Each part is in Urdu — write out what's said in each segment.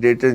1.5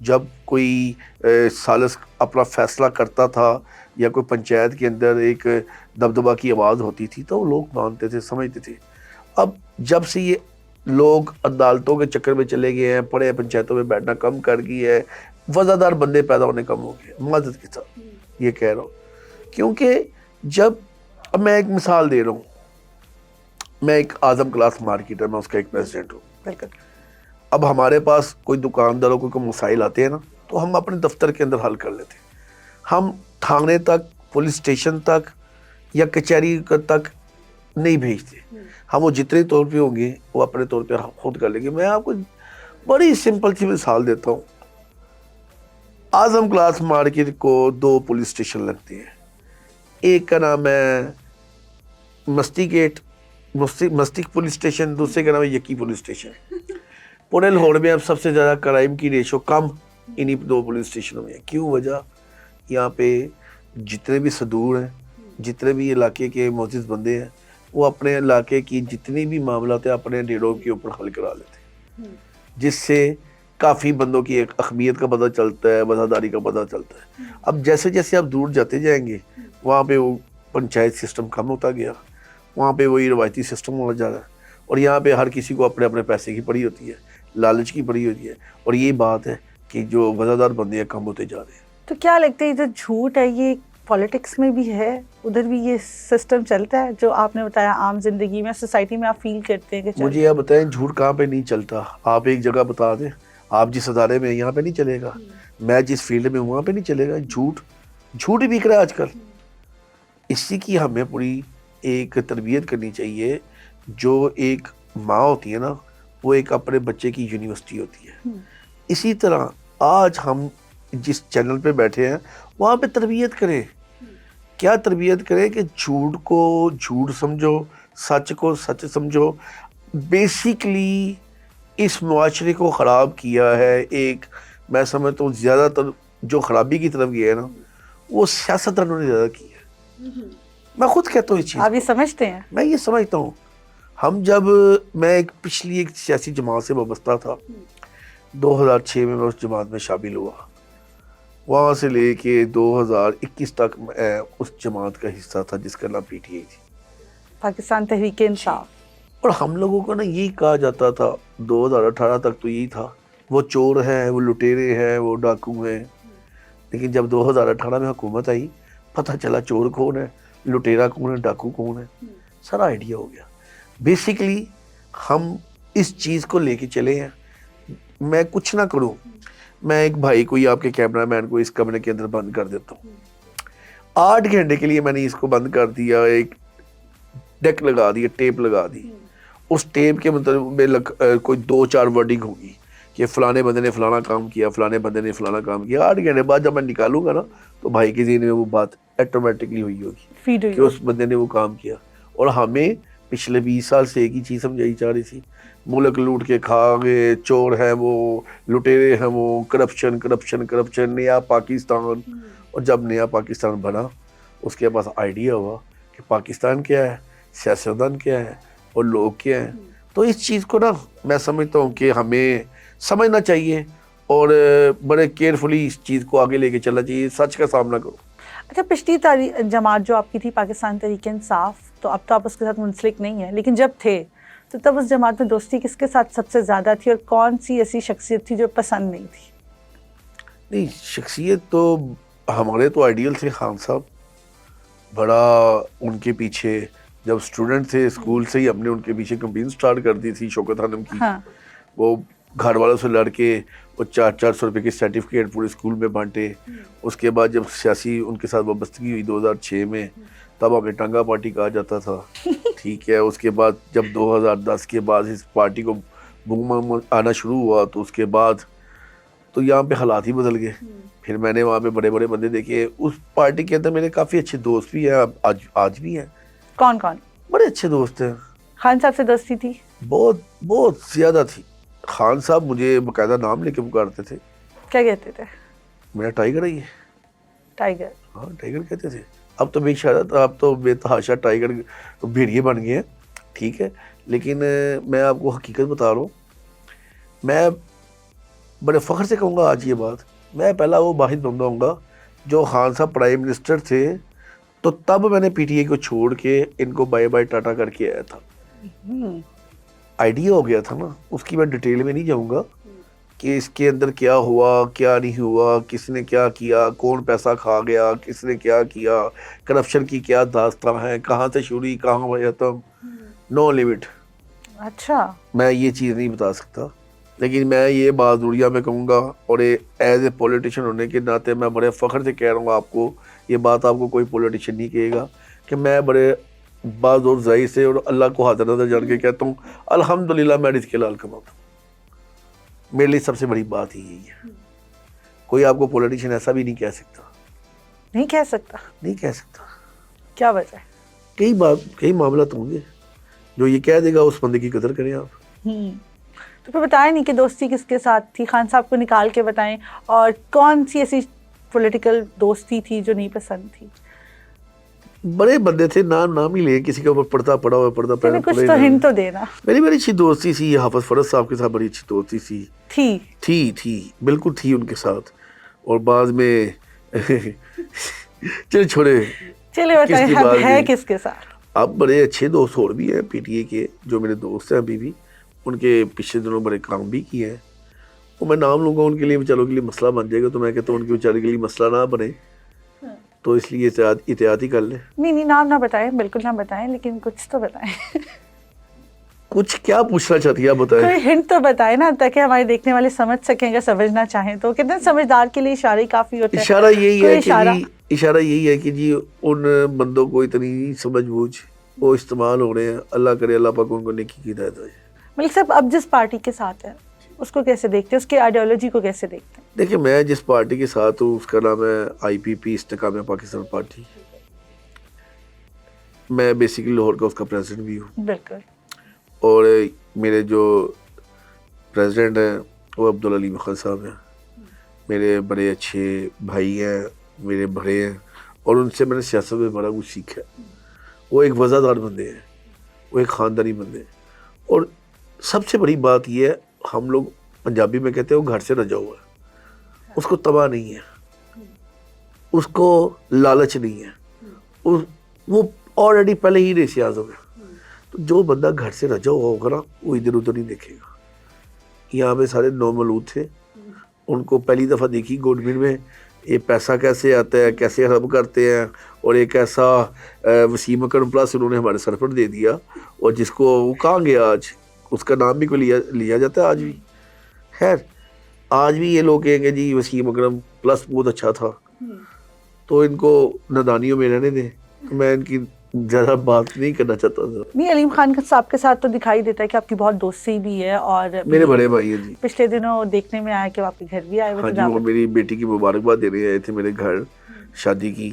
جب کوئی سالس اپنا فیصلہ کرتا تھا یا کوئی پنچایت کے اندر ایک دبدبہ کی آواز ہوتی تھی تو وہ لوگ مانتے تھے, سمجھتے تھے. اب جب سے یہ لوگ عدالتوں کے چکر میں چلے گئے ہیں, پڑے پنچایتوں میں بیٹھنا کم کر گئی ہے, وزادار بندے پیدا ہونے کم ہو گئے, معذرت کے ساتھ یہ کہہ رہا ہوں. کیونکہ جب, اب میں ایک مثال دے رہا ہوں, میں ایک اعظم کلاس مارکیٹر, میں اس کا ایک پریزیڈنٹ ہوں. بالکل. اب ہمارے پاس کوئی دکانداروں کو کوئی مسائل آتے ہیں نا, تو ہم اپنے دفتر کے اندر حل کر لیتے ہیں. ہم تھانے تک, پولیس اسٹیشن تک یا کچہری تک نہیں بھیجتے. ہم وہ جتنے طور پہ ہوں گے وہ اپنے طور پہ خود کر لیں گے. میں آپ کو بڑی سمپل سی مثال دیتا ہوں. اعظم کلاس مارکیٹ کو 2 پولیس اسٹیشن لگتے ہیں. ایک کا نام ہے مستی گیٹ, مسٹک پولیس اسٹیشن, دوسرے کا نام ہے یکی پولیس اسٹیشن. پورے لاہور میں اب سب سے زیادہ کرائم کی ریشو کم انہی 2 پولیس اسٹیشنوں میں ہے. کیوں وجہ؟ یہاں پہ جتنے بھی صدور ہیں, جتنے بھی علاقے کے معزز بندے ہیں, وہ اپنے علاقے کی جتنی بھی معاملات ہیں اپنے ڈیڑوں کے اوپر حل کرا لیتے ہیں, جس سے کافی بندوں کی ایک اہمیت کا پتہ چلتا ہے, وفاداری کا پتہ چلتا ہے. اب جیسے جیسے آپ دور جاتے جائیں گے وہاں پہ وہ پنچایت سسٹم کم ہوتا گیا, وہاں پہ وہی روایتی سسٹم ہونا جا رہا ہے, اور یہاں پہ ہر کسی کو اپنے اپنے پیسے کی پڑی ہوتی ہے, لالچ کی پڑی ہوتی ہے. اور یہ بات ہے کہ جو وفادار بندے ہیں کم ہوتے جا رہے ہیں. تو کیا لگتا ہے جو جھوٹ ہے یہ پالیٹکس میں بھی ہے, ادھر بھی یہ سسٹم چلتا ہے جو آپ نے بتایا عام زندگی میں, سوسائٹی میں آپ فیل کرتے ہیں کہ مجھے یہ بتائیں جھوٹ کہاں پہ نہیں چلتا؟ آپ ایک جگہ بتا دیں, آپ جس ادارے میں یہاں پہ نہیں چلے گا, میں جس فیلڈ میں وہاں پہ نہیں چلے گا. جھوٹ ہی بک رہا ہے آج کل. اسی کی ہمیں پوری ایک تربیت کرنی چاہیے. جو ایک ماں ہوتی ہے نا, وہ ایک اپنے بچے کی یونیورسٹی ہوتی ہے. اسی طرح آج ہم جس چینل پہ بیٹھے ہیں وہاں پہ تربیت کریں. کیا تربیت کریں کہ جھوٹ کو جھوٹ سمجھو, سچ کو سچ سمجھو. بیسیکلی اس معاشرے کو خراب کیا ہے ایک, میں سمجھتا ہوں زیادہ تر جو خرابی کی طرف گیا ہے نا, وہ سیاستدانوں نے زیادہ کی ہے. میں خود کہتا ہوں اس چیز, آپ یہ سمجھتے ہیں؟ میں یہ سمجھتا ہوں. میں ایک پچھلی ایک سیاسی جماعت سے وابستہ تھا, 2006 میں اس جماعت میں شامل ہوا. وہاں سے لے کے 2021 تک میں اس جماعت کا حصہ تھا جس کا نام پی ٹی آئی تھی, پاکستان تحریک انصاف. اور ہم لوگوں کو نا یہی کہا جاتا تھا 2018 تک تو یہی تھا, وہ چور ہیں, وہ لٹیرے ہیں, وہ ڈاکو ہیں. لیکن جب 2018 میں حکومت آئی, پتہ چلا چور کون ہے, لٹیرا کون ہے, ڈاکو کون ہے, سارا آئیڈیا ہو گیا. بیسیکلی ہم اس چیز کو لے کے چلے ہیں. میں کچھ نہ کروں, میں ایک بھائی کو یا آپ کے کیمرہ مین کو اس کمرے کے اندر بند کر دیتا ہوں. 8 گھنٹے کے لیے میں نے اس کو بند کر دیا, ایک ڈیک لگا دیا, ٹیپ لگا دی. اس ٹیپ کے مطلب کوئی 2-4 ورڈنگ ہوگی کہ فلانے بندے نے فلانا کام کیا, فلانے بندے نے فلانا کام کیا. 8 گھنٹے بعد جب میں نکالوں گا نا تو بھائی کے ذہن میں وہ بات آٹومیٹکلی ہوئی ہوگی کہ اس بندے نے وہ کام کیا. اور ہمیں پچھلے 20 سال سے ایک ہی چیز سمجھائی جا رہی تھی, ملک لوٹ کے کھا گئے, چور ہیں وہ, لٹیرے ہیں وہ, کرپشن کرپشن کرپشن, نیا پاکستان. اور جب نیا پاکستان بنا اس کے پاس آئیڈیا ہوا کہ پاکستان کیا ہے, سیاستدان کیا ہے اور لوگ کیا ہیں. تو اس چیز کو نا میں سمجھتا ہوں کہ ہمیں سمجھنا چاہیے اور بڑے کیئرفلی اس چیز کو آگے لے کے چلنا چاہیے, سچ کا سامنا کرو. اچھا, پچھلی جماعت جو آپ کی تھی پاکستان تحریک انصاف, تو اب تو آپ اس کے ساتھ منسلک نہیں ہیں, لیکن جب تھے تو تب اس جماعت میں دوستی کس کے ساتھ سب سے زیادہ تھی, اور کون سی ایسی شخصیت تھی جو پسند نہیں تھی؟ نہیں, شخصیت تو ہمارے تو آئیڈیل تھے خان صاحب. بڑا ان کے پیچھے جب اسٹوڈنٹ تھے اسکول سے ہی ہم نے ان کے پیچھے کمپین سٹارٹ کر دی تھی شوکت خانم کی. وہ گھر والوں سے لڑ کے وہ 400 روپے کے سرٹیفکیٹ پورے اسکول میں بانٹے. اس کے بعد جب سیاسی ان کے ساتھ وابستگی ہوئی 2006 میں, تب ہمیں ٹانگا پارٹی کہا جاتا تھا. ٹھیک ہے, اس کے بعد جب 2010 کے بعد اس پارٹی کو بوم آنا شروع ہوا تو اس کے بعد تو یہاں پہ حالات ہی بدل گئے. پھر میں نے وہاں پہ بڑے بڑے بندے دیکھے. اس پارٹی کے اندر میرے کافی اچھے دوست بھی ہیں, آج بھی ہیں. کون کون؟ بڑے اچھے دوست ہیں. خان صاحب سے دوستی تھی؟ بہت بہت زیادہ تھی. خان صاحب مجھے باقاعدہ نام لے کے پکارتے تھے. کیا کہتے تھے؟ میرا ٹائیگر ہے یہ. ٹائیگر؟ ہاں ٹائیگر کہتے تھے. اب تو بے شرط اب تو بے تحاشا ٹائیگر بھیڑیے بن گئے ہیں. ٹھیک ہے, لیکن میں آپ کو حقیقت بتا رہا ہوں, میں بڑے فخر سے کہوں گا آج یہ بات، میں پہلا وہ واحد بندہ ہوں گا جو خان صاحب پرائم منسٹر تھے تو تب میں نے پی ٹی آئی کو چھوڑ کے ان کو بائے بائے ٹاٹا کر کے آیا تھا. آئیڈیا ہو گیا تھا نا، اس کی میں ڈیٹیل میں نہیں جاؤں گا کہ اس کے اندر کیا ہوا کیا نہیں ہوا، کس نے کیا کیا، کون پیسہ کھا گیا، کس نے کیا کیا، کرپشن کی کیا داستان ہے، کہاں سے شروع کہاں ہوا ختم، نو لیمٹ. اچھا میں یہ چیز نہیں بتا سکتا، لیکن میں یہ بات ضروریہ میں کہوں گا، اور ایز اے پولیٹیشین ہونے کے ناطے میں بڑے فخر سے کہہ رہا ہوں آپ کو، یہ بات آپ کو کوئی پولیٹیشین نہیں کہے گا کہ میں بڑے باز اور ضعیف سے اور اللہ کو حاضر نظر جان کے کہتا ہوں الحمدللہ میں رزق حلال کماتا ہوں. میرے لیے سب سے بڑی بات ہی یہی ہے. کوئی آپ کو پولیٹیشین ایسا بھی نہیں کہہ سکتا، نہیں کہہ سکتا. نہیں کہہ سکتا. کیا وجہ ہے؟ کئی معاملات ہوں گے جو یہ کہہ دے گا اس بندے کی قدر کریں آپ. تو پھر بتائیں نہیں کہ دوستی کس کے ساتھ تھی، خان صاحب کو نکال کے بتائیں، اور کون سی ایسی پولیٹیکل دوستی تھی جو نہیں پسند تھی؟ بڑے بندے تھے، نام ہی لیں، کسی کے اوپر پردہ پڑا ہوا پردہ پڑا. کچھ تو ہنٹ تو دینا. میری بڑی اچھی دوستی تھی حافظ فرد صاحب کے ساتھ، بڑی اچھی دوستی تھی بالکل تھی ان کے ساتھ. اور بعد میں چلے بتائیں ہے کس کے ساتھ؟ اب بڑے اچھے دوست اور بھی ہیں پی ٹی اے کے جو میرے دوست ہیں ابھی بھی، ان کے پچھلے دنوں بڑے کام بھی کیے ہیں. وہ میں نام لوں گا ان کے لیے بیچاروں کے لیے مسئلہ بن جائے گا، تو میں کہتا ہوں ان کے بیچارے کے لیے مسئلہ نہ بنے، تو اس لیے احتیاط ہی کر لیں. نہیں نام نہ بتائیں، بالکل نہ بتائیں، لیکن کچھ تو بتائیں. کچھ کیا پوچھنا چاہتی ہے آپ بتائیں؟ کوئی ہنٹ تو بتائیں نا، تاکہ ہمارے دیکھنے والے سمجھ سکیں. اگر سمجھنا چاہیں تو کتنے سمجھدار کے لیے اشارہ ہی کافی ہوتا ہے. اشارہ یہی ہے کہ جی ان بندوں کو اتنی سمجھ بوجھ وہ استعمال ہو رہے ہیں، اللہ کرے اللہ پاک ان کو نیکی کی ہدایت ہو جائے. ملک صاحب اب جس پارٹی کے ساتھ ہیں اس کو کیسے دیکھتے ہیں، اس کی آئیڈیالوجی کو کیسے دیکھتے ہیں؟ دیکھیں میں جس پارٹی کے ساتھ ہوں اس کا نام ہے آئی پی پی، استحکام پاکستان پارٹی. میں بیسیکلی لاہور کا اس کا پریزیڈنٹ بھی ہوں. بالکل. اور میرے جو پریزیڈنٹ ہیں وہ عبدالعلی مخل صاحب ہیں، میرے بڑے اچھے بھائی ہیں، میرے بڑے ہیں، اور ان سے میں نے سیاست میں بڑا کچھ سیکھا ہے. وہ ایک وفادار بندے ہیں، وہ ایک خاندانی بندے ہیں. اور سب سے بڑی بات یہ ہے، ہم لوگ پنجابی میں کہتے ہیں وہ گھر سے رجا ہوا ہے، اس کو تباہ نہیں ہے، اس کو لالچ نہیں ہے، وہ آلریڈی پہلے ہی رئیس اعظم ہے. تو جو بندہ گھر سے رجا ہوا ہوگا نا وہ ادھر ادھر نہیں دیکھے گا. یہاں پہ سارے نومولود تھے، ان کو پہلی دفعہ دیکھی گورنمنٹ میں یہ پیسہ کیسے آتا ہے، کیسے ہرب کرتے ہیں، اور ایک ایسا وسیم اکرم پلس انہوں نے ہمارے سر پر دے دیا، اور جس کو وہ کہاں گیا آج، اس کا نام بھی کوئی لیا جاتا ہے آج بھی. خیر آج بھی یہ لوگ کہیں گے جی وسیم اکرم پلس بہت اچھا تھا، تو ان کو نادانیوں میں رہنے دیں. میں ان کی زیادہ بات نہیں کرنا چاہتا تھا. نہیں علیم خان صاحب کے ساتھ تو دکھائی دیتا ہے کہ آپ کی بہت دوستی بھی ہے، اور میرے بڑے بھائی ہیں جی. پچھلے دنوں دیکھنے میں آیا کہ وہ آپ کے گھر بھی آئے ہوئے ہاں جی، وہ میری بیٹی کی مبارکباد دینے آئے تھے میرے گھر شادی کی.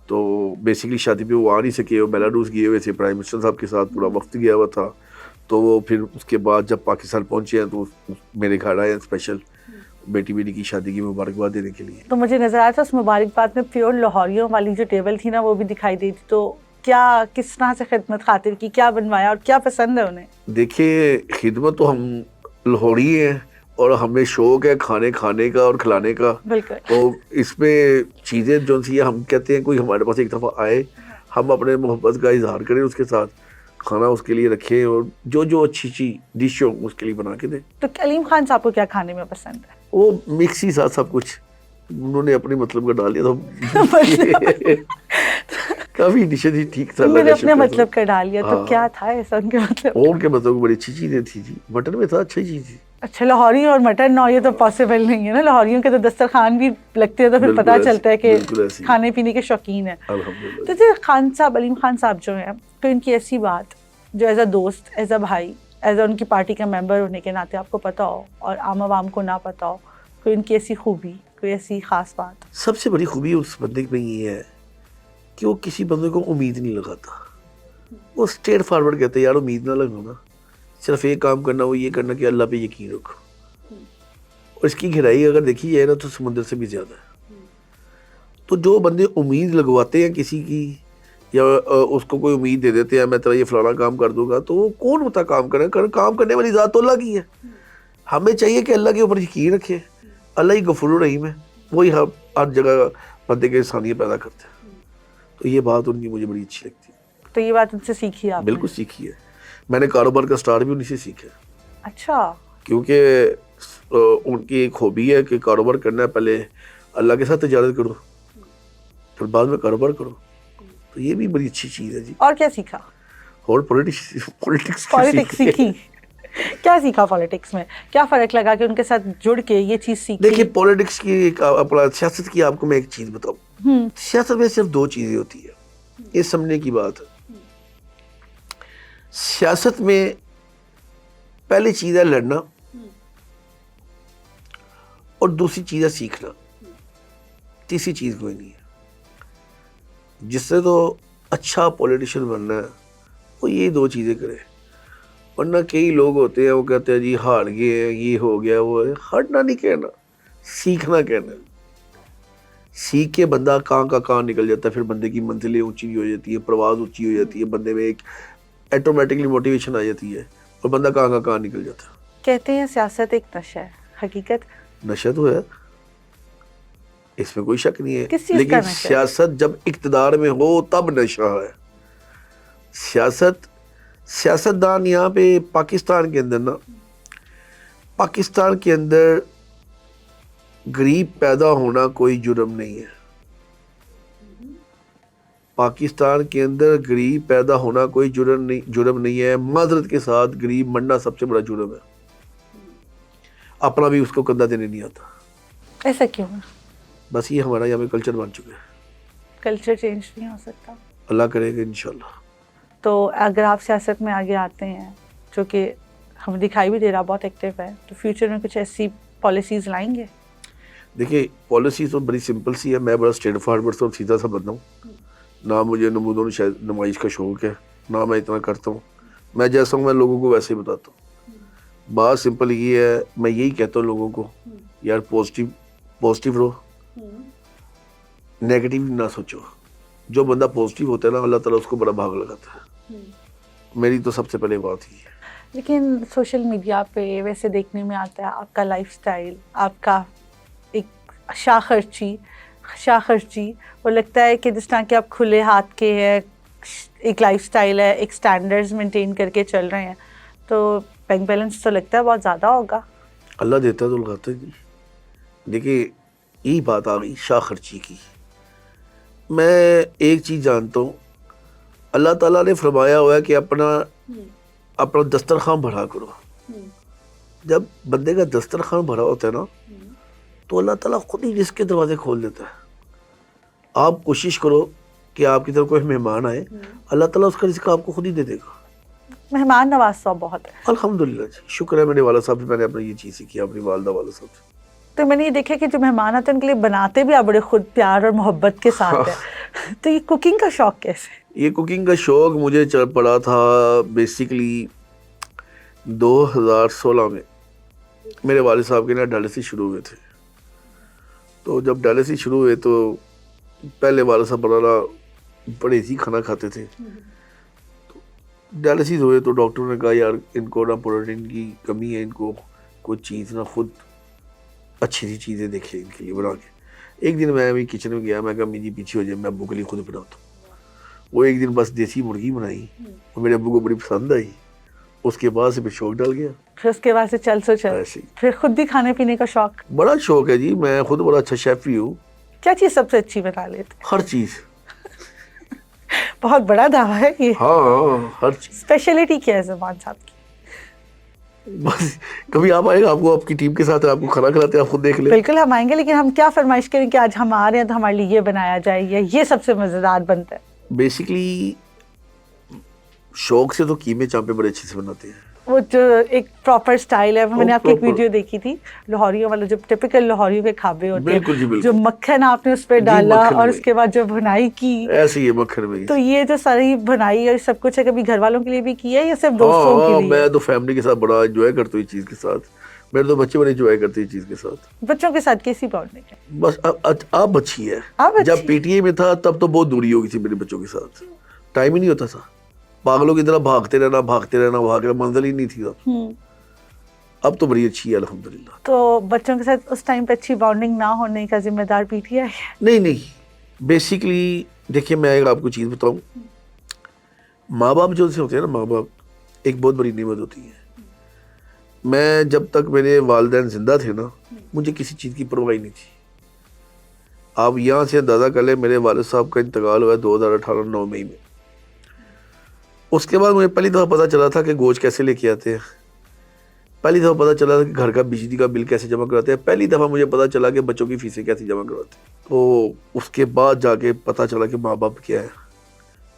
تو بیسیکلی شادی پہ وہ آ نہیں سکے، وہ بیلاروس گئے ہوئے تھے، پرائم منسٹر صاحب کے ساتھ پورا وقت گیا ہوا تھا. تو وہ پھر اس کے بعد جب پاکستان پہنچے ہیں تو میرے گھر آئے ہیں اسپیشل بیٹی کی شادی کی مبارکباد دینے کے لیے. تو مجھے نظر آیا تھا اس مبارکباد میں پیور لاہوریوں والی جو ٹیبل تھی نا وہ بھی دکھائی دی تھی. تو کیا کس طرح سے خدمت خاطر کی، کیا بنوایا اور کیا پسند ہے انہیں؟ دیکھیے خدمت تو ہم لاہوری ہیں اور ہمیں شوق ہے کھانے کا اور کھلانے کا. بالکل. تو اس میں چیزیں جو سی ہم کہتے ہیں کوئی ہمارے پاس ایک دفعہ آئے، ہم اپنے محبت کا اظہار کریں، اس کے ساتھ کھانا اس کے لیے رکھیں، اور جو اچھی ڈش ہو اس کے لیے بنا کے دیں. تو علیم خان صاحب کو کیا کھانے میں پسند ہے؟ وہ مکس ہی ساتھ سب کچھ انہوں نے اپنے مطلب کا ڈال دیا تھا. کافی ڈشیں تھی، ٹھیک تھا. میں نے اپنے مطلب کا ڈال لیا. تو کیا تھا ایسا ان کے مطلب؟ اور کے مطلب بڑی اچھی چیزیں تھی جی. مٹن میں تھا اچھی چیز تھی. اچھا لاہوری اور مٹن نہ، یہ تو پاسبل نہیں ہے نا. لاہوریوں کے تو دسترخوان بھی لگتے ہیں تو پھر پتہ چلتا ہے کہ کھانے پینے کے شوقین ہیں. تو خان صاحب، علیم خان صاحب جو ہیں، تو ان کی ایسی بات جو ایز اے دوست، ایز اے بھائی، ایز اے ان کی پارٹی کا ممبر ہونے کے ناطے آپ کو پتہ ہو اور عام عوام کو نہ پتہ ہو، کوئی ان کی ایسی خوبی، کوئی ایسی خاص بات؟ سب سے بڑی خوبی اس بندے میں یہ ہے کہ وہ کسی بندے کو امید نہیں لگاتا. وہ اسٹریٹ فارورڈ کہتے ہیں یار امید نہ لگانا، صرف ایک کام کرنا، وہ یہ کرنا کہ اللہ پہ یقین رکھو. اور اس کی گہرائی اگر دیکھی جائے نا تو سمندر سے بھی زیادہ ہے. تو جو بندے امید لگواتے ہیں کسی کی، یا اس کو کوئی امید دے دیتے ہیں میں تیرا یہ فلانا کام کر دوں گا، تو وہ کون ہوتا کام کرے؟ کام کرنے والی ذات تو اللہ کی ہے. ہمیں چاہیے کہ اللہ کے اوپر یقین رکھے. اللہ ہی غفور الرحیم ہے, وہی ہر جگہ بندے کے انسانیت پیدا کرتے ہیں. تو یہ بات ان کی مجھے بڑی اچھی لگتی ہے. تو یہ بات ان سے سیکھی آپ نے؟ بالکل سیکھی ہے. میں نے کاروبار کا سٹارٹ بھی انہیں سے سیکھا ہے. اچھا. کیونکہ ان کی ایک خوبی ہے کہ کاروبار کرنا ہے, پہلے اللہ کے ساتھ تجارت کرو پھر بعد میں کاروبار کرو. تو یہ بھی بڑی اچھی چیز ہے جی. اور کیا سیکھا؟ اور پولیٹکس سیکھی. کیا سیکھا پالیٹکس میں؟ کیا فرق لگا کہ ان کے ساتھ جڑ کے یہ چیز سیکھی؟ دیکھیے پولیٹکس کی اپنا سیاست کی آپ کو میں ایک چیز بتاؤں. سیاست میں صرف 2 چیزیں ہوتی ہے, یہ سمجھنے کی بات ہے. سیاست میں پہلی چیز ہے لڑنا اور دوسری چیز ہے سیکھنا, تیسری چیز کوئی نہیں ہے. جس سے تو اچھا پولیٹیشین بننا ہے وہ یہ 2 چیزیں کرے. ورنہ کئی لوگ ہوتے ہیں وہ کہتے ہیں جی ہار گئے ہیں, یہ ہو گیا, وہ ہے. ہارنا نہیں کہنا, سیکھنا کہنا. سیکھ کے بندہ کہاں کا کہاں نکل جاتا ہے, پھر بندے کی منزلیں اونچی ہو جاتی ہیں, پرواز اونچی ہو جاتی ہے, بندے میں ایک ایٹومیٹکلی موٹیویشن آ جاتی ہے اور بندہ کہاں کا کہاں نکل جاتا ہے. کہتے ہیں سیاست ایک نشہ ہے, حقیقت؟ نشہ تو ہے, اس میں کوئی شک نہیں ہے, کس چیز کا لیکن نشہ؟ سیاست جب اقتدار میں ہو تب نشہ ہے. سیاستدان یہاں پہ پاکستان کے اندر نا, پاکستان کے اندر غریب پیدا ہونا کوئی جرم نہیں ہے. پاکستان کے اندر غریب پیدا ہونا کوئی جرم نہیں ہے. معذرت کے ساتھ غریب مرنا سب سے بڑا جرم ہے. اپنا بھی اس کو کندھا دینے نہیں آتا. ایسا کیوں ہے؟ بس یہ ہمارا یہاں پہ کلچر بن چکا ہے. کلچر چینج نہیں ہو سکتا؟ اللہ کرے گا انشاءاللہ. تو اگر آپ سیاست میں آگے آتے ہیں, جو کہ ہمیں دکھائی بھی دے رہا بہت ایکٹیو ہے, تو فیوچر میں کچھ ایسی پالیسیز لائیں گے؟ دیکھیے پالیسی تو بڑی سمپل سی ہے. میں بڑا اسٹریٹ فارورڈ اور سیدھا سا بندہ ہوں. نہ مجھے نمود و نمائش کا شوق ہے, نہ میں اتنا کرتا ہوں. میں جیسا ہوں میں لوگوں کو ویسے ہی بتاتا ہوں. بات سمپل یہ ہے, میں یہی کہتا ہوں لوگوں کو, یار پازیٹیو رہو, نیگیٹیو نہ سوچو. جو بندہ پازیٹیو ہوتا ہے نا, اللہ تعالیٰ اس کو بڑا بھاگ لگاتا ہے. میری تو سب سے پہلے بات ہی ہے. لیکن سوشل میڈیا پہ ویسے دیکھنے میں آتا ہے آپ کا لائف سٹائل, آپ کا ایک شاہ خرچی, وہ لگتا ہے کہ جس طرح کہ آپ کھلے ہاتھ کے ہیں, ایک لائف سٹائل ہے, ایک سٹینڈرڈز مینٹین کر کے چل رہے ہیں, تو بینک بیلنس تو لگتا ہے بہت زیادہ ہوگا. اللہ دیتا ہے تو لگاتا ہے جی. دیکھیے یہی بات آ گئی شاہ خرچی کی. میں ایک چیز جانتا ہوں, اللہ تعالیٰ نے فرمایا ہوا ہے کہ اپنا دسترخوان بھرا کرو. جب بندے کا دسترخوان بھرا ہوتا ہے نا, تو اللہ تعالیٰ خود ہی رزق کے دروازے کھول دیتا ہے. آپ کوشش کرو کہ آپ کی طرف کوئی مہمان آئے, اللہ تعالیٰ اس کا رزق آپ کو خود ہی دے دے گا. مہمان نواز تو بہت ہے الحمدللہ جی, شکر ہے میرے والد صاحب سے, میں نے اپنا یہ چیز سیکھی اپنی والدہ والد صاحب سے. تو میں نے یہ دیکھا کہ جو مہمان آتے ہیں ان کے لیے بناتے بھی آپ بڑے خود پیار اور محبت کے ساتھ ہیں. تو یہ کوکنگ کا شوق کیسے؟ یہ کوکنگ کا شوق مجھے چل پڑا تھا بیسیکلی 2016 میں. میرے والد صاحب کے نا ڈائلسس شروع ہوئے تھے. تو جب ڈائلسس شروع ہوئے تو پہلے والد صاحب بڑے ہی کھانا کھاتے تھے. ڈائلسس ہوئے تو ڈاکٹر نے کہا یار ان کو نا پروٹین کی کمی ہے, ان کو کوئی چیز نا خود اچھی سی چیزیں دیکھیں ان کے لیے بنا کے. ایک دن میں ابھی کچن میں گیا, میں کہا میری پیچھے ہو جائے, میں ابو کے لیے خود بناتا ہوں. وہ ایک دن بس دیسی مرغی بنائی, وہ میرے ابو کو بڑی پسند آئی. اس کے بعد سے پھر شوق ڈال گیا. پھر اس کے بعد سے چل پھر خود بھی کھانے پینے کا شوق؟ بڑا شوق ہے جی, میں خود بڑا اچھا شیف بھی ہوں. کیا چیز سب سے اچھی بنا لیتے؟ ہر چیز. بہت بڑا دعویٰ ہے یہ. ہاں ہر چیز. اسپیشلٹی کیا ہے زمان صاحب کی؟ بس کبھی آپ آئے گا, آپ کو آپ کی ٹیم کے ساتھ آپ کو کھانا کھلاتے ہیں, آپ خود دیکھ لیں. بالکل ہم آئیں گے, لیکن ہم کیا فرمائش کریں کہ آج ہم آ رہے ہیں تو ہمارے لیے یہ بنایا جائے, یا یہ سب سے مزیدار بنتا ہے. بیسکلی شوق سے تو قیمے چانپے بڑے اچھے سے بناتے ہیں. وہ جو ایک پراپر سٹائل ہے, میں نے آپ کی ایک ویڈیو دیکھی تھی لاہوریوں والا, جو ٹپیکل لاہوریوں کے کھابے ہوتے ہیں, جو مکھن آپ نے اس پہ ڈالا اور اس کے بعد جو بھنائی کی, ایسے ہی مکھن میں. تو یہ جو ساری بھنائی اور سب کچھ ہے, کبھی گھر والوں کے لیے بھی کیا ہے یا صرف دوستوں کے لیے؟ میں تو فیملی کے ساتھ بڑا انجوائے کرتا ہوں اس چیز کے ساتھ. میرے تو بچے بڑے انجوائے کرتے ہیں اس چیز کے ساتھ. بچوں کے ساتھ کیسی بانڈنگ ہے؟ بس آپ اچھی ہے. جب پی ٹی اے میں تھا تب تو بہت دوری ہوگی تھی میرے بچوں کے ساتھ, ٹائم ہی نہیں ہوتا تھا. پاگلوں کی طرح بھاگتے رہنا, منزل ہی نہیں تھی. اب تو بڑی اچھی ہے الحمدللہ. تو بچوں کے ساتھ اس ٹائم پہ اچھی بانڈنگ نہ ہونے کا ذمہ دار پی ٹی آئی ہے؟ نہیں, بیسکلی دیکھیے میں اگر آپ کو چیز بتاؤں, ماں باپ جو سے ہوتے ہیں نا, ماں باپ ایک بہت بڑی نعمت ہوتی ہے. میں جب تک میرے والدین زندہ تھے نا, مجھے کسی چیز کی پرواہ نہیں تھی. آپ یہاں سے اندازہ کر لیں, میرے والد صاحب کا انتقال ہوا 2018 9 مئی میں. اس کے بعد مجھے پہلی دفعہ پتہ چلا تھا کہ گوشت کیسے لے کے آتے ہیں, پہلی دفعہ پتہ چلا تھا کہ گھر کا بجلی کا بل کیسے جمع کراتے ہیں, پہلی دفعہ مجھے پتہ چلا کہ بچوں کی فیسیں کیسے جمع کراتے ہیں. تو اس کے بعد جا کے پتہ چلا کہ ماں باپ کیا ہے.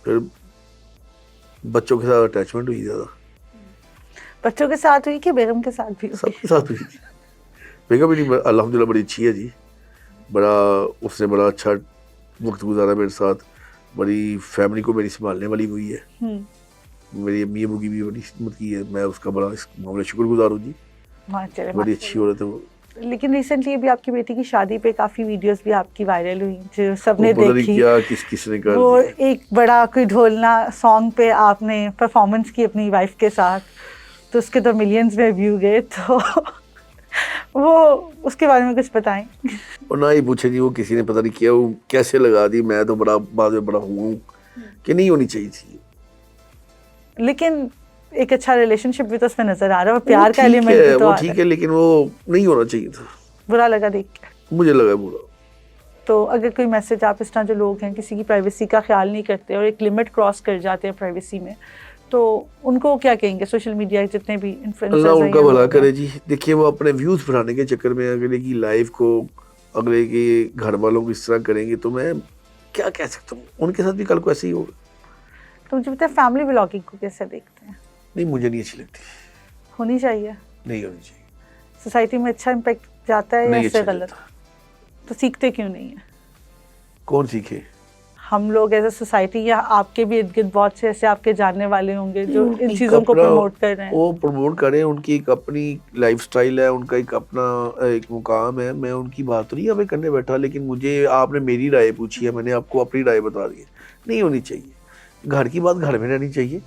پھر بچوں کے ساتھ اٹیچمنٹ ہوئی زیادہ. بچوں کے ساتھ ہوئی کہ بیگم کے ساتھ بھی ہوئی؟ سب کے ساتھ ہوئی. بیگم بھی الحمدللہ بڑی اچھی ہے جی, بڑا اس نے بڑا اچھا وقت گزارا میرے ساتھ. بڑی فیملی کو میری سنبھالنے والی ہوئی ہے. میری امی ابو کی بھی بڑی خدمت کی ہے, میں اس کا بڑا اس معاملے شکر گزار ہوں جی. بڑی اچھی عورت ہے وہ. لیکن ریسنٹلی ابھی آپ کی بیٹی کی شادی پہ کافی ویڈیوز بھی آپ کی وائرل ہوئی جو سب نے پتہ نہیں دیکھی. کیا کس نے کر وہ دیا. ایک بڑا کوئی ڈھولنا سانگ پہ آپ نے پرفارمنس کی اپنی وائف کے ساتھ, تو اس کے تو ملینز میں ویو گئے. تو وہ اس کے بارے میں کچھ بتائیں. اور نہ ہی پوچھے جی, وہ کسی نے پتہ نہیں کیا وہ کیسے لگا دی. میں تو بڑا بعد میں بڑا ہوں کہ نہیں ہونی چاہیے تھی. لیکن ایک اچھا ریلیشن شپ بھی تو اس میں نظر آ رہا ہے, وہ پیار کا ٹھیک ایلیمنٹ ہے, بھی تو وہ آ رہا ٹھیک ہے. ہے, لیکن وہ نہیں ہونا چاہیے تھا. برا لگا دیکھ کے. مجھے لگا برا. تو اگر کوئی میسج آپ اس طرح جو لوگ ہیں کسی کی پرائیویسی کا خیال نہیں کرتے اور ایک لمٹ کراس کر جاتے ہیں پرائیویسی میں, تو ان کو کیا کہیں گے؟ سوشل میڈیا کے جتنے بھی انفلوئنسرز اللہ ہیں ان کا بھلا کرے جی. دیکھیے وہ اپنے ویوز بڑھانے کے چکر میں اگلے کی لائف کو, اگلے کے گھر والوں کو اس طرح کریں گے, تو میں کیا کہہ سکتا ہوں. ان کے ساتھ بھی کل کو ایسے ہی ہوگا. تو مجھے بتائیں فیملی ولاگنگ کو کیسے دیکھتے ہیں؟ نہیں, مجھے نہیں اچھی لگتی. ہونی چاہیے. نہیں ہونی چاہیے. سوسائٹی میں اچھا امپیکٹ جاتا ہے یا نہیں اس سے اچھا غلط؟ جاتا. تو سیکھتے کیوں نہیں ہیں؟ کون سیکھے؟ ہم لوگ ایز اے سوسائٹی, یا آپ کے بھی ارد گرد بہت سے ایسے آپ کے جاننے والے ہوں گے جو ان چیزوں کو پروموٹ کر رہے ہیں. وہ پروموٹ کریں, ان کی ایک اپنی لائف سٹائل ہے, ان کا ایک اپنا ایک مقام ہے. میں ان کی بات تو نہیں ابھی کرنے بیٹھا, لیکن مجھے آپ نے میری رائے پوچھی ہے, میں نے آپ کو اپنی رائے بتا دی ہے. نہیں ہونی چاہیے. گھر کی بات گھر میں رہنی چاہیے,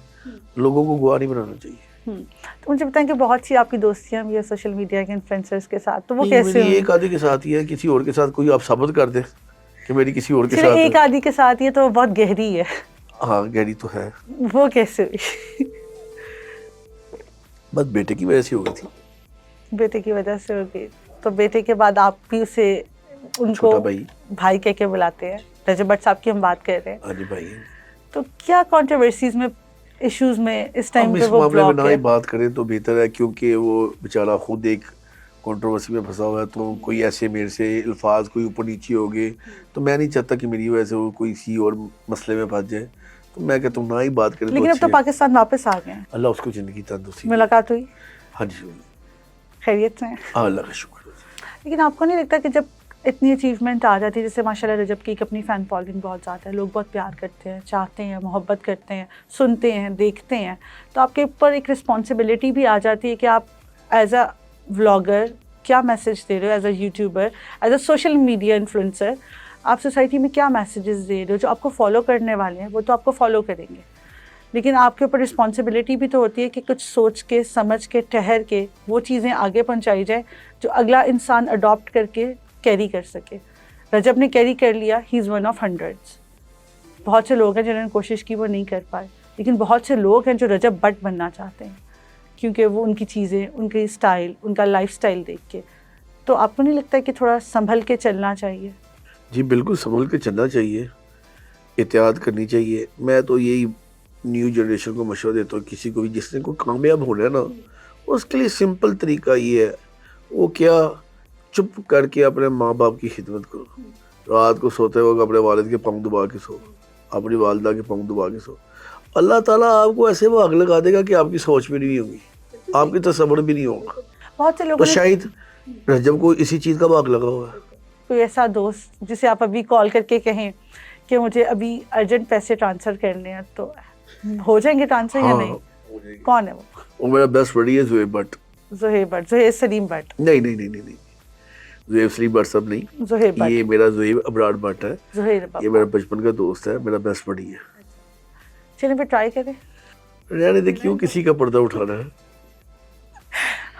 لوگوں کو گواہ نہیں بنانا چاہیے. تو مجھے بتائیں کہ بہت سی آپ کی دوستیاں بھی ہیں سوشل میڈیا کے انفلوئنسرز کے ساتھ, تو وہ کیسے میری ہوئی؟ ایک آدھی کے ساتھ ہی ہے, کسی اور کے ساتھ کوئی آپ ثابت کر دیں کہ میری کسی اور کے صرف ساتھ. ایک آدھی کے ساتھ یہ تو بہت گہری ہے. ہاں گہری تو ہے. وہ کیسے ہوئی؟ بس بیٹے کی وجہ سے ہو گئی تھی. بیٹے کی وجہ سے ہو گئی. تو بیٹے کے بعد آپ بھی اسے ان کو چھوٹا بھائی کہہ کے بلاتے ہیں. رجب بٹ صاحب کی ہم بات کر رہے ہیں. ہاں جی بھائی. تو کیا کنٹروورسیز میں, ایشوز میں اس ٹائم ہم پہ اس وہ معاملے میں بلاک نہ ہے؟ ہی بات کریں تو بہتر ہے, کیونکہ وہ بیچارہ خود ایک کنٹروورسی میں پھنسا ہوا ہے. تو کوئی ایسے میرے سے الفاظ کوئی اوپر نیچے ہو گئے, تو میں نہیں چاہتا کہ میری وجہ سے وہ کوئی کسی اور مسئلے میں پھنس جائے. تو میں کہتا ہوں نہ ہی بات کریں. لیکن اب تو پاکستان واپس آ گئے ہیں. اللہ اس کو زندگی تندرستی. ملاقات ہوئی؟ ہاں جی ہوئی. خیریت سے ہیں؟ اللہ کا شکر. لیکن آپ کو نہیں لگتا کہ جب اتنی اچیومنٹ آ جاتی ہے, جیسے ماشاء اللہ رجب کی ایک اپنی فین فالوئنگ بہت زیادہ ہے, لوگ بہت پیار کرتے ہیں, چاہتے ہیں, محبت کرتے ہیں, سنتے ہیں, دیکھتے ہیں, تو آپ کے اوپر ایک رسپانسبلٹی بھی آ جاتی ہے کہ آپ ایز اے ولاگر کیا میسج دے رہے ہو, as a YouTuber, as a social media influencer, آپ سوسائٹی میں کیا میسیجز دے رہے ہو. جو آپ کو فالو کرنے والے ہیں وہ تو آپ کو فالو کریں گے, لیکن آپ کے اوپر رسپانسبلٹی بھی تو ہوتی ہے کہ کچھ سوچ کے, سمجھ کے, ٹھہر کے وہ چیزیں آگے پہنچائی جائیں جو اگلا انسان اڈاپٹ کر کے کیری کر سکے. رجب نے کیری کر لیا, ہی از ون آف ہنڈریڈس. بہت سے لوگ ہیں جنہوں نے کوشش کی وہ نہیں کر پائے, لیکن بہت سے لوگ ہیں جو رجب بٹ بننا چاہتے ہیں, کیونکہ وہ ان کی چیزیں, ان کی اسٹائل, ان کا لائف اسٹائل دیکھ کے. تو آپ کو نہیں لگتا ہے کہ تھوڑا سنبھل کے چلنا چاہیے؟ جی بالکل سنبھل کے چلنا چاہیے, احتیاط کرنی چاہیے. میں تو یہی نیو جنریشن کو مشورہ دیتا ہوں, کسی کو بھی جس نے کوئی کامیاب ہونا ہے نا, اس کے لیے سمپل طریقہ یہ ہے, وہ کیا, چپ کر کے اپنے ماں باپ کی خدمت کرو. رات کو سوتے وقت اپنے والد کے پاؤں دبا کے سو, اپنی والدہ کے پاؤں دبا کے سو. اللہ تعالیٰ آپ کو ایسے وہ آگ لگا دے گا کہ آپ کی سوچ بھی نہیں ہوگی, آپ کی تصور بھی نہیں ہوگا. بہت سے تو لوگوں نے, شاید رجب کو اسی چیز کا آگ لگا ہوا ہے. کوئی ایسا دوست جسے آپ ابھی کال کر کے کہیں کہ مجھے ابھی ارجنٹ پیسے ٹرانسفر کرنے ہیں, تو ہو جائیں گے ٹرانسفر یا نہیں؟ کون ہے وہ؟ وہ میرا بیسٹ فرینڈ ہے زہیب بٹ. زہیب بٹ, زہیب سلیم بٹ؟ نہیں, زہیب سلیم بٹ سب نہیں, زہیب بٹ, یہ میرا زہیب ابرار بٹ ہے. زہیب یہ میرا بچپن کا دوست ہے, میرا بیسٹ فرینڈ ہے. چلیں پھر ٹرائی کریں. رہنے دے, کیوں کسی کا پردہ اٹھانا ہے.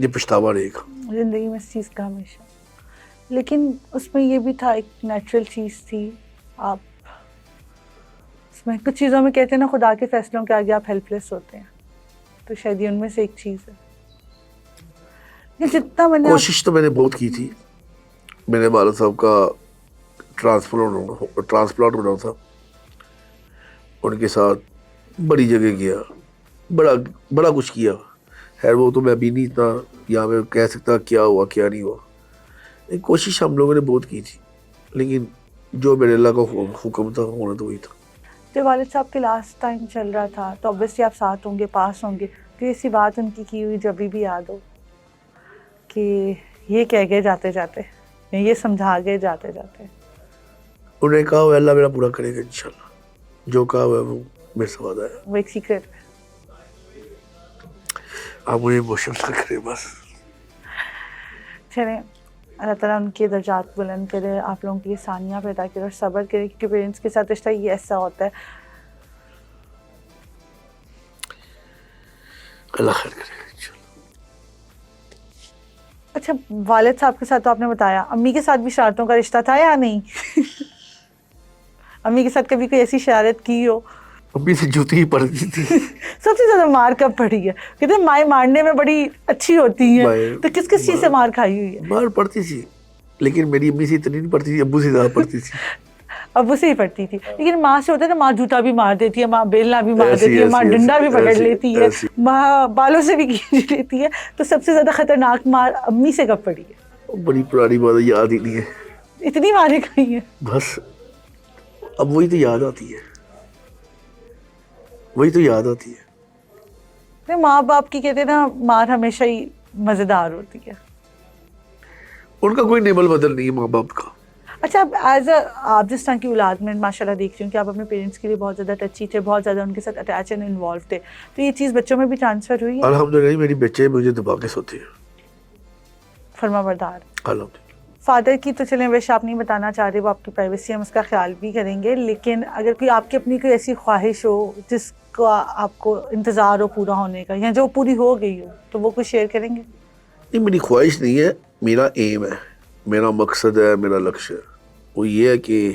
یہ پچھتاوا رہے گا زندگی میں اس چیز کا ہمیشہ. لیکن اس میں یہ بھی تھا ایک نیچرل چیز تھی, آپ اس میں کچھ چیزوں میں کہتے ہیں نا خدا کے فیصلوں کے آگے آپ ہیلپ لیس ہوتے ہیں, تو شاید یہ ان میں سے ایک چیز ہے. جتنا میں نے کوشش تو میں نے بہت کی تھی. میرے والد صاحب کا ٹرانسپلانٹ ہونا تھا, ان کے ساتھ بڑی جگہ گیا, بڑا کچھ کیا. خیر وہ تو میں ابھی نہیں اتنا یا میں کہہ سکتا کیا ہوا کیا نہیں ہوا. کوشش ہم لوگوں نے بہت کی تھی, لیکن جو میرے اللہ کا حکم تھا ہونا تو وہی تھا. جو والد صاحب کے لاسٹ ٹائم چل رہا تھا تو اوبیسلی آپ ساتھ ہوں گے, پاس ہوں گے, تو ایسی بات ان کی ہوئی جو ابھی بھی یاد ہو کہ یہ کہہ گئے جاتے جاتے, یہ سمجھا گئے جاتے جاتے؟ انہوں نے کہا ہوا اللہ میرا پورا کرے گا انشاءاللہ, جو کہا ہوا ہے وہ میرے سے وعدہ ہے. وہ ایک سیکرٹ ہے. آپ مجھے ایموشنل نہ کریں بس. چلیں اللہ تعالیٰ ان کے درجات بلند کرے, آپ لوگوں کی ثانیہ پیدا کرے اور صبر کرے, کیونکہ پیرنٹس کے ساتھ رشتہ یہ ایسا ہوتا ہے. اللہ خیر کرے گا انشاءاللہ. اچھا والد صاحب کے ساتھ تو آپ نے بتایا, امی کے ساتھ بھی شرارتوں کا رشتہ تھا یا نہیں؟ امی کے ساتھ کبھی کوئی ایسی شرارت کی ہو؟ امی سے جوتی ہی پڑتی تھی. سب سے زیادہ مار کب پڑی ہے؟ کہتے ہیں مائیں مارنے میں بڑی اچھی ہوتی ہیں, تو کس کس چیز سے مار کھائی ہوئی ہے؟ مار پڑتی تھی, لیکن میری امی سے اتنی نہیں پڑتی تھی, ابو سے زیادہ پڑتی تھی. ابو سے ہی پڑتی تھی, لیکن ماں سے ہوتا ہے نا, ماں جوتا بھی مار دیتی ہے, ماں بیلنا بھی مار دیتی ہے, ماں ڈنڈا بھی پکڑ لیتی ہے, ماں بالوں سے بھی کھینچ لیتی ہے. تو سب سے زیادہ خطرناک مار امی سے کب پڑی ہے؟ بڑی پرانی بات یاد ہی نہیں ہے. اتنی ماریں کھائی ہیں بس اب وہی تو یاد آتی ہے, وہی تو یاد آتی ہے. ماں باپ کی کہتے ہیں نا مار ہمیشہ ہی مزیدار ہوتی ہے. ان کا کوئی نیبل بدل نہیں ہے ماں باپ کا. اچھا ایز اے آپ جس طرح کی اولاد میں ماشاء اللہ دیکھ رہی ہوں کہ آپ اپنے پیرنٹس کے لیے بہت زیادہ ٹچی تھے, بہت زیادہ ان کے ساتھ اٹیچ اینڈ انوالو تھے, تو یہ چیز بچوں میں بھی ٹرانسفر ہوئی ہے؟ الحمدللہ میری بچے مجھے دبا کے سوتے ہیں, فرما بردار. الحمدللہ. فادر کی تو چلیں ویسے آپ نہیں بتانا چاہ رہے, وہ آپ کی پرائیویسی, ہم اس کا خیال بھی کریں گے, لیکن اگر کوئی آپ کی اپنی کوئی ایسی خواہش ہو جس کو آپ کو انتظار ہو پورا ہونے کا, یا جو پوری ہو گئی ہو, تو وہ کچھ شیئر کریں گے؟ نہیں میری خواہش نہیں ہے, میرا ایم ہے, میرا مقصد ہے, میرا لکش ہے. وہ یہ ہے کہ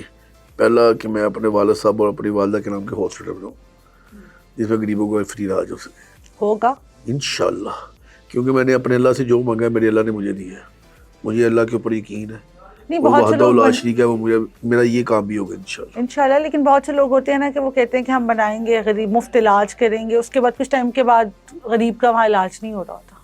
پہلا کہ میں اپنے والد صاحب اور اپنی والدہ کے نام کے ہاسپٹل بناؤں جس میں غریبوں کو فری علاج ہو سکے. ہوگا انشاءاللہ, کیونکہ میں نے اپنے اللہ سے جو مانگا ہے میرے اللہ نے مجھے دیا ہے. مجھے اللہ کے اوپر یقین ہے, نہیں وہ بہت سے وحدہ لوگ لا شریک ہے, وہ مجھے میرا یہ کام بھی ہوگا انشاءاللہ. انشاءاللہ, لیکن بہت سے لوگ ہوتے ہیں نا کہ وہ کہتے ہیں کہ ہم بنائیں گے غریب, مفت علاج کریں گے, اس کے بعد کچھ ٹائم کے بعد غریب کا وہاں علاج نہیں ہو رہا ہوتا.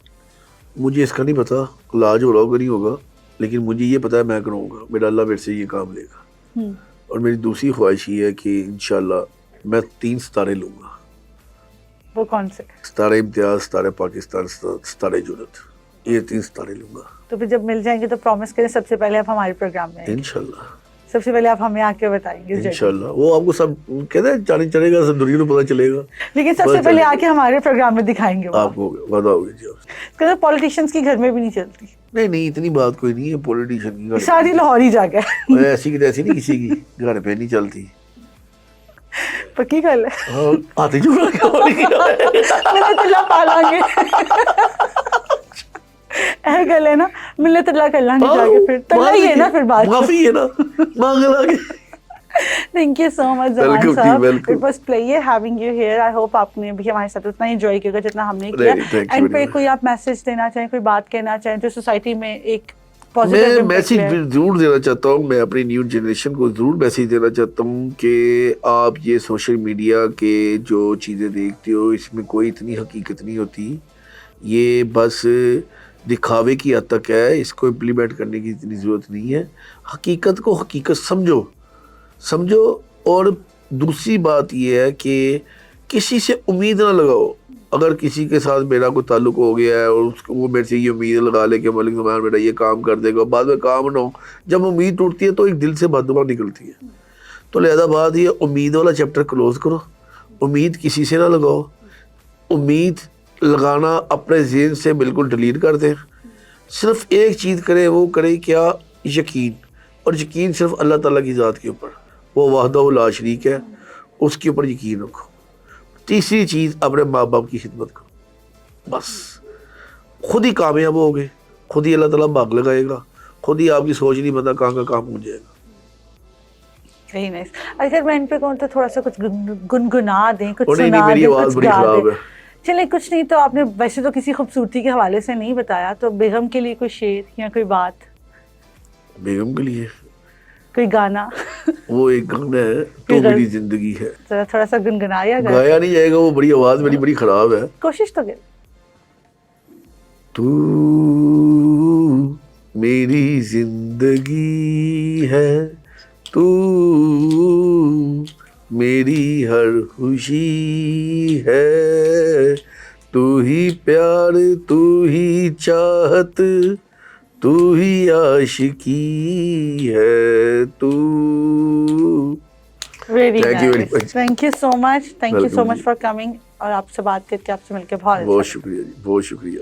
مجھے اس کا نہیں پتا علاج ہو رہا ہوگا نہیں ہوگا, لیکن مجھے یہ پتا ہے میں کروں گا, میرا اللہ میرے سے یہ کام لے گا. اور میری دوسری خواہش یہ ہے کہ انشاءاللہ میں 3 ستارے لوں گا. وہ کون سے؟ ستارے امتیاز, ستارے پاکستان, ستارے جرت, یہ 3 ستارے لوں گا. تو پھر جب مل جائیں گے تو پرومس کریں سب سے پہلے آپ ہمارے پروگرام میں آئیں گے. انشاءاللہ سب سے پہلے آپ ہمیں آ کے بتائیں گے انشاءاللہ. وہ آپ کو سب کہتے ہیں جانے چلے گا, سب دنیا کو پتہ چلے گا, لیکن سب سے پہلے آ کے ہمارے پروگرام میں دکھائیں گے. آپ کو وعدہ ہوگی جی. کہتے پولیٹیشینس کی گھر میں بھی نہیں چلتی. نہیں اتنی بات کوئی نہیں ہے پولیٹیشین کی, ساری لاہور ہی جا گئے. ایسی کی تیسی نہیں, کسی کی گھر پہ نہیں چلتی. پکی گل ہے, آتی جو ملت اللہ پالیں گے. اے گل ہے نا, ملت اللہ کر لیں گے جا کے, پھر تلا ہی ہے نا, پھر بات معافی ہے نا, مانگ لا. Thank you so much زمان صاحب. It was pleasure having you here. I hope آپ نے بھی ہمارے ساتھ اتنا انجوائے کیا جتنا ہم نے کیا. اینڈ پہ کوئی آپ میسج دینا چاہیں, کوئی بات کہنا چاہیں جو سوسائٹی میں ایک میں میسیج ضرور دینا چاہتا ہوں, میں اپنی نیو جنریشن کو ضرور میسیج دینا چاہتا ہوں کہ آپ یہ سوشل میڈیا کے جو چیزیں دیکھتے ہو اس میں کوئی اتنی حقیقت نہیں ہوتی, یہ بس دکھاوے کی حد تک ہے, اس کو امپلیمنٹ کرنے کی اتنی ضرورت نہیں ہے. حقیقت کو حقیقت سمجھو. اور دوسری بات یہ ہے کہ کسی سے امید نہ لگاؤ. اگر کسی کے ساتھ میرا کوئی تعلق ہو گیا ہے اور وہ میرے سے یہ امید لگا لے کہ ملک زمان بیٹا یہ کام کر دے گا, بعد میں کام نہ ہو, جب امید ٹوٹتی ہے تو ایک دل سے بددعا نکلتی ہے. تو لہذا بات یہ, امید والا چیپٹر کلوز کرو, امید کسی سے نہ لگاؤ, امید لگانا اپنے ذہن سے بالکل ڈیلیٹ کر دیں. صرف ایک چیز کریں, وہ کریں کیا, یقین. اور یقین صرف اللہ تعالیٰ کی ذات کے اوپر, وہ وحدہ لا شریک ہے, اس کے اوپر یقین رکھو. تیسری چیز اپنے ماں باپ کی خدمت کرو, بس خود ہی کامیاب ہوگے, خود ہی اللہ تعالیٰ بھاگ لگائے گا, خود ہی آپ کی سوچ نہیں بندہ کہاں کا کام ہو جائے گا. Very nice. اگر میں ان پہ کہوں تو تھوڑا سا کچھ گنگنا دیں, کچھ نہیں سنا میری دیں, آواز کچھ بڑی گا خراب دیں. ہے. چلیں کچھ نہیں تو آپ نے ویسے تو کسی خوبصورتی کے حوالے سے نہیں بتایا, تو بیگم کے لیے کوئی شعر یا کوئی بات, بیگم کے لیے کوئی گانا وہ ایک گانا ہے تو میری زندگی ہے, ذرا تھوڑا سا گنگنایا جائے. گایا نہیں جائے گا, وہ بڑی آواز میری بڑی خراب ہے. کوشش تو کریں. تو میری زندگی ہے, تو میری ہر خوشی ہے, تو ہی پیار, تو ہی چاہت, تو ہی عاشقی ہے تو. Very Thank you very nice, much. Thank you so much, thank you so Welcome much جی. فار کمنگ, اور آپ سے بات کر کے, آپ سے مل کے بہت بہت اچھا. شکریہ جی, بہت شکریہ.